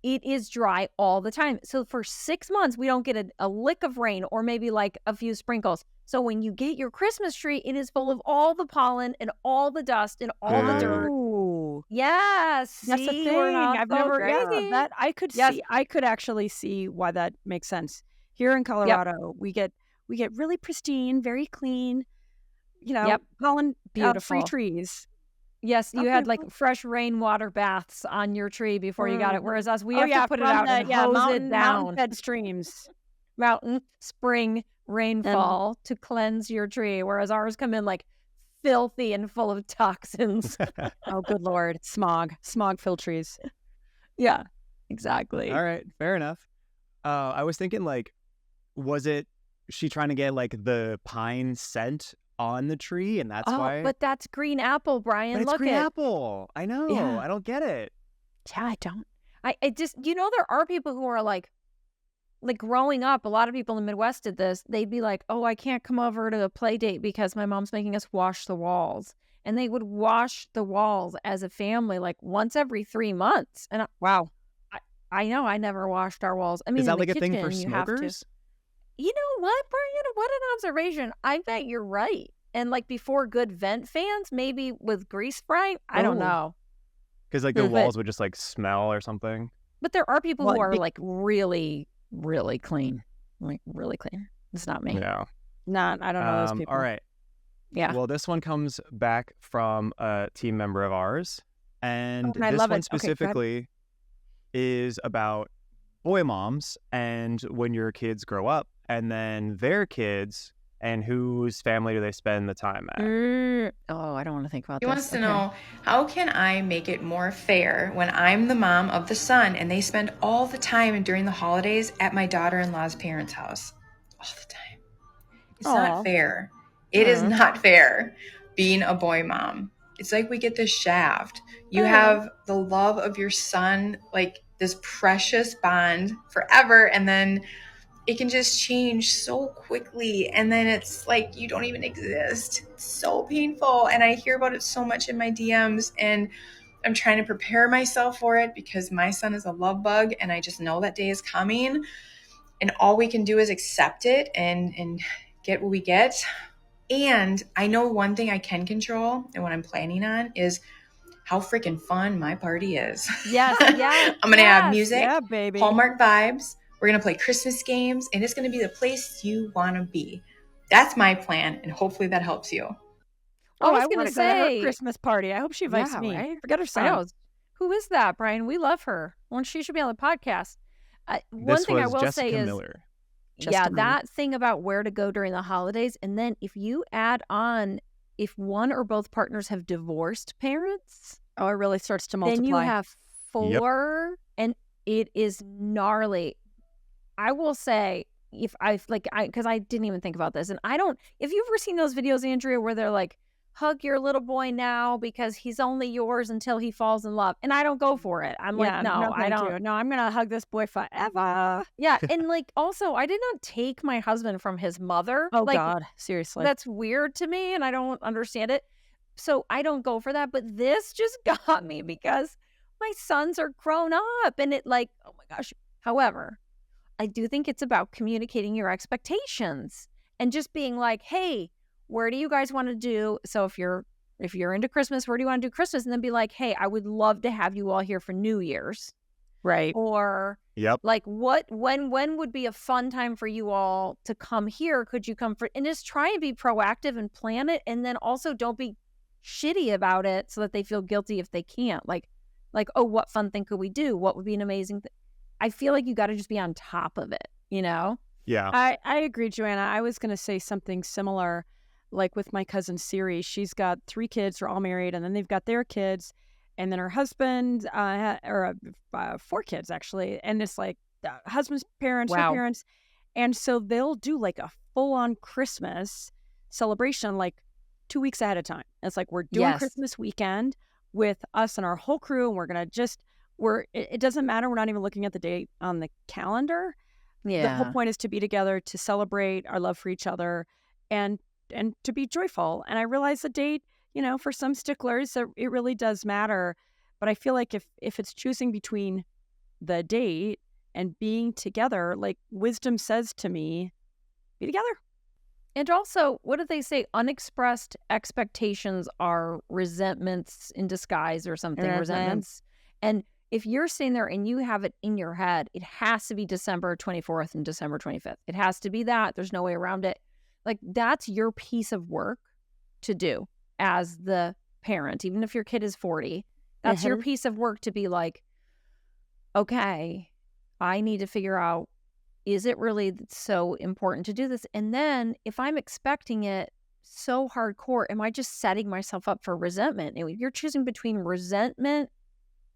it is dry all the time. So for 6 months, we don't get a lick of rain or maybe like a few sprinkles. So when you get your Christmas tree, it is full of all the pollen and all the dust and all the dirt. Oh. Yes, That's a see, thing. we're not I've so never crazy. that I could Yes. see. I could actually see why that makes sense. Here in Colorado, we get really pristine, very clean, you know, Yep. pollen free Beautiful. trees. Yes, you Oh, had like beautiful. fresh rainwater baths on your tree before you got it, whereas us, we have to put it from out and hose it down. mountain-fed streams. Mountain, spring, rainfall to cleanse your tree, whereas ours come in like filthy and full of toxins. Oh, good Lord. Smog-filled trees. Yeah, exactly. All right, fair enough. I was thinking, like, was it she trying to get like the pine scent on the tree, and that's why? But that's green apple, Brian. But it's Look green at apple. I know. Yeah. I don't get it. Yeah, I don't. I just, there are people who are like growing up, a lot of people in the Midwest did this. They'd be like, oh, I can't come over to a play date because my mom's making us wash the walls. And they would wash the walls as a family like once every 3 months. And Wow. I know I never washed our walls. I mean, Is that in the like a thing for kitchen, you have to. smokers? You know what, Brian? What an observation. I bet you're right. And like before good vent fans, maybe with grease bright. I don't Oh. know. Because like the But- walls would just like smell or something. But there are people Well, who are be- like really, really clean. Like really clean. It's not me. Yeah. I don't know those people. All right. Yeah. Well, this one comes back from a team member of ours, and and I this love one it. Okay, go ahead. specifically is about boy moms and when your kids grow up, and then their kids, and whose family do they spend the time at? Oh, I don't want to think about He this. wants to know, how can I make it more fair when I'm the mom of the son and they spend all the time during the holidays at my daughter-in-law's parents' house? All the time. It's Aw. not fair. It is not fair being a boy mom. It's like we get this shaft. You have the love of your son, like this precious bond forever, and then it can just change so quickly, and then it's like you don't even exist. It's so painful, and I hear about it so much in my DMs, and I'm trying to prepare myself for it because my son is a love bug, and I just know that day is coming, and all we can do is accept it and get what we get. And I know one thing I can control, and what I'm planning on is how freaking fun my party is. Yes, yeah. I'm gonna have music, Yeah, baby. Hallmark vibes. We're going to play Christmas games, and it's going to be the place you want to be. That's my plan, and hopefully that helps you. I was want gonna to go to her say Christmas party. I hope she invites Yeah, me. right? Forget her I son. know. Who is that, Brian? We love her. Well, she should be on the podcast. One This thing I was will Jessica say is, Miller. Jessica Miller. that thing about where to go during the holidays, and then if you add on, if one or both partners have divorced parents, Oh, it really starts to multiply. then you have 4, and it is gnarly. I will say, if because I didn't even think about this, and if you've ever seen those videos, Andrea, where they're like, hug your little boy now because he's only yours until he falls in love, and I don't go for it. I'm like, no, I thank don't. you. No, I'm gonna hug this boy forever. Yeah, and like also, I did not take my husband from his mother. Oh Like, God, seriously. that's weird to me, and I don't understand it. So I don't go for that. But this just got me because my sons are grown up, and it like, oh my gosh. However, I do think it's about communicating your expectations and just being like, hey, where do you guys want to do? So if you're into Christmas, where do you want to do Christmas? And then be like, hey, I would love to have you all here for New Year's. Right. Or like when would be a fun time for you all to come here? Could you come for, and just try and be proactive and plan it. And then also don't be shitty about it so that they feel guilty if they can't. Like, oh, what fun thing could we do? What would be an amazing thing? I feel like you got to just be on top of it, you know? Yeah. I agree, Joanna. I was going to say something similar, like with my cousin Siri. She's got 3 kids, they're all married, and then they've got their kids, and then her husband, 4 kids actually, and it's like husband's parents, her parents, and so they'll do like a full-on Christmas celebration like 2 weeks ahead of time. It's like we're doing Christmas weekend with us and our whole crew, and we're gonna just it doesn't matter. We're not even looking at the date on the calendar. Yeah. The whole point is to be together, to celebrate our love for each other, and to be joyful. And I realize the date, you know, for some sticklers, it really does matter. But I feel like if it's choosing between the date and being together, like wisdom says to me, be together. And also, what do they say? Unexpressed expectations are resentments in disguise or something. Resentments. And if you're sitting there and you have it in your head, it has to be December 24th and December 25th. It has to be that. There's no way around it. Like, that's your piece of work to do as the parent, even if your kid is 40. That's your piece of work to be like, okay, I need to figure out, is it really so important to do this? And then if I'm expecting it so hardcore, am I just setting myself up for resentment? And if you're choosing between resentment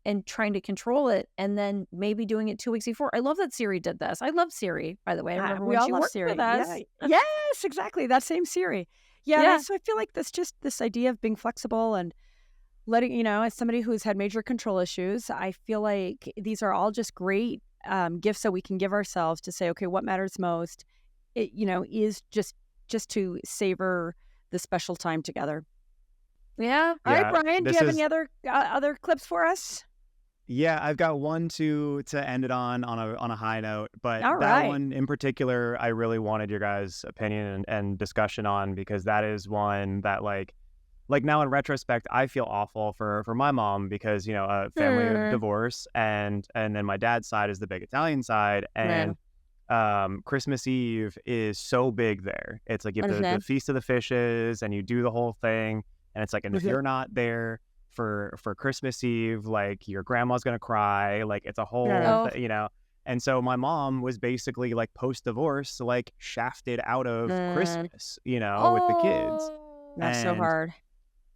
and trying to control it, and then maybe doing it 2 weeks before. I love that Siri did this. I love Siri, by the way. I remember We when all she love worked Siri. with us. Yeah. Yes, exactly. That same Siri. Yeah. So I feel like this idea of being flexible and letting, you know, as somebody who's had major control issues, I feel like these are all just great gifts that we can give ourselves to say, okay, what matters most, is just to savor the special time together. Yeah. All right, Brian, do you have any other clips for us? Yeah, I've got one to end it on a high note, but that one in particular, I really wanted your guys' opinion and discussion on, because that is one that like now in retrospect, I feel awful for my mom, because, you know, a family of divorce, and then my dad's side is the big Italian side, and Christmas Eve is so big there. It's like you have the Feast of the Fishes, and you do the whole thing, and it's like, and if you're not there for Christmas Eve, like your grandma's gonna cry, like it's a whole you know. And so my mom was basically like post-divorce, like shafted out of Christmas, you know, with the kids. That's so hard.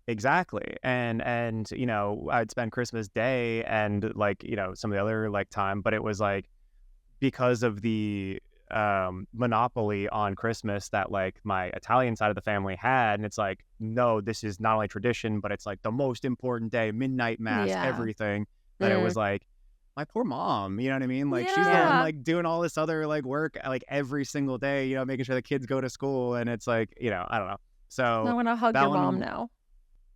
Exactly. And you know, I'd spend Christmas Day and like, you know, some of the other like time, but it was like because of the monopoly on Christmas that like my Italian side of the family had, and it's like, no, this is not only tradition, but it's like the most important day, midnight mass, everything, that it was like, my poor mom, you know what I mean? Like she's the one like doing all this other like work like every single day, you know, making sure the kids go to school, and it's like, you know, I don't know. So I want to hug your mom now.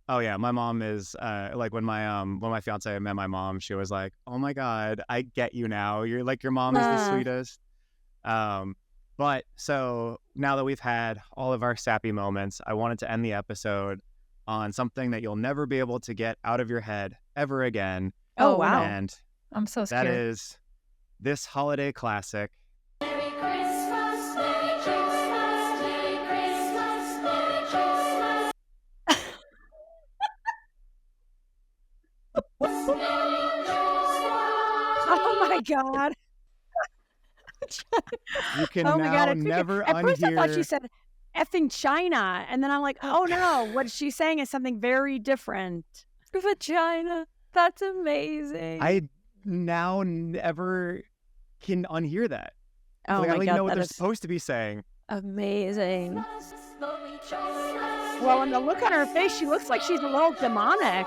Oh yeah, my mom is like when my fiance met my mom, she was like, "Oh my God, I get you now. You're like, your mom is the sweetest." But so now that we've had all of our sappy moments, I wanted to end the episode on something that you'll never be able to get out of your head ever again. Oh wow! And I'm so scared. That is this holiday classic. Oh my God. You can oh my now God, never At first I thought unhear. she said effing China. And then I'm like, oh no, what she's saying is something very different. Vagina. That's amazing. I now never can unhear that. Oh Like, I my don't even God, know what that they're is supposed to be saying. Amazing. Well, and the look on her face, she looks like she's a little demonic.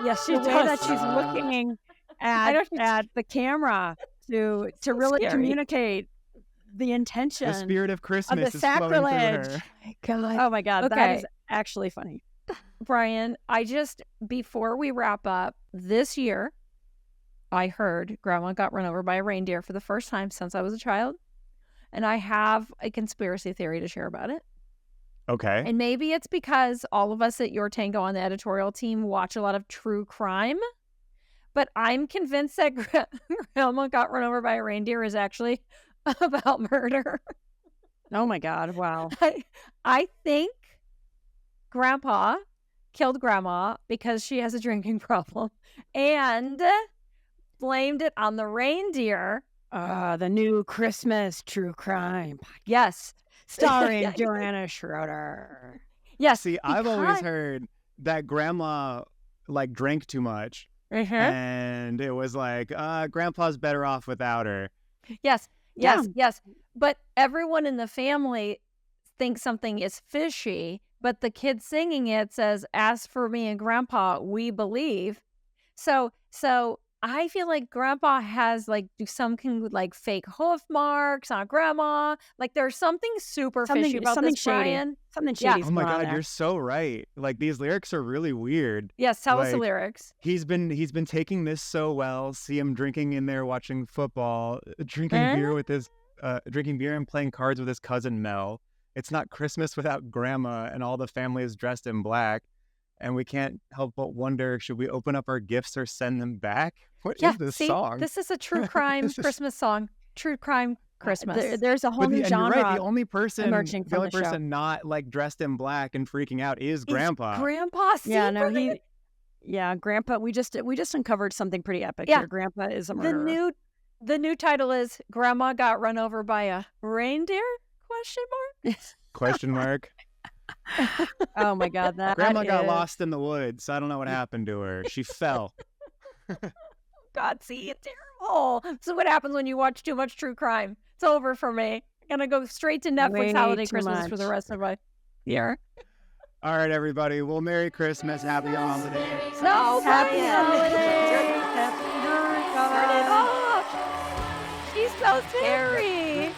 Yes, she The way does. that she's looking at the camera to really scary. communicate the intention. The spirit of of Christmas the is flowing sacrilege. through her. My God. Oh my God, that Okay. is actually funny. Brian, before we wrap up, this year, I heard Grandma got run over by a reindeer for the first time since I was a child. And I have a conspiracy theory to share about it. Okay. And maybe it's because all of us at Your Tango on the editorial team watch a lot of true crime. But I'm convinced that Grandma got run over by a reindeer is actually about murder. Oh my God. Wow. I think Grandpa killed Grandma because she has a drinking problem and blamed it on the reindeer. The new Christmas true crime. Yes. Starring Joanna Schroeder. Yes. See, I've always heard that Grandma like drank too much. And it was like, Grandpa's better off without her. Yes. But everyone in the family thinks something is fishy, but the kid singing it says, "As for me and Grandpa, we believe." So I feel like Grandpa has like something with like fake hoof marks on Grandma. Like there's something fishy about this, shady. Brian. Something shady. Oh my God, you're so right. Like these lyrics are really weird. Yes, tell us the lyrics. He's been taking this so well. See him drinking in there, watching football, drinking beer with his, drinking beer and playing cards with his cousin Mel. It's not Christmas without Grandma, and all the family is dressed in black. And we can't help but wonder, should we open up our gifts or send them back? What is this song? This is a true crime Christmas song. True crime Christmas. There's a whole new genre. You're right. The only person show. not like dressed in black and freaking out is Grandpa. Grandpa. Grandpa. We just uncovered something pretty epic here. Grandpa is a murderer. The new title is Grandma Got Run Over by a Reindeer? Question mark. Oh my God, Grandma got lost in the woods. I don't know what happened to her. She fell. God, see, it's terrible. So what happens when you watch too much true crime? It's over for me. I'm gonna go straight to Netflix holiday Christmas for the rest of my year. All right, everybody. Well, Merry Christmas. Happy holidays. No, happy holidays. Turn it off. She's so scary.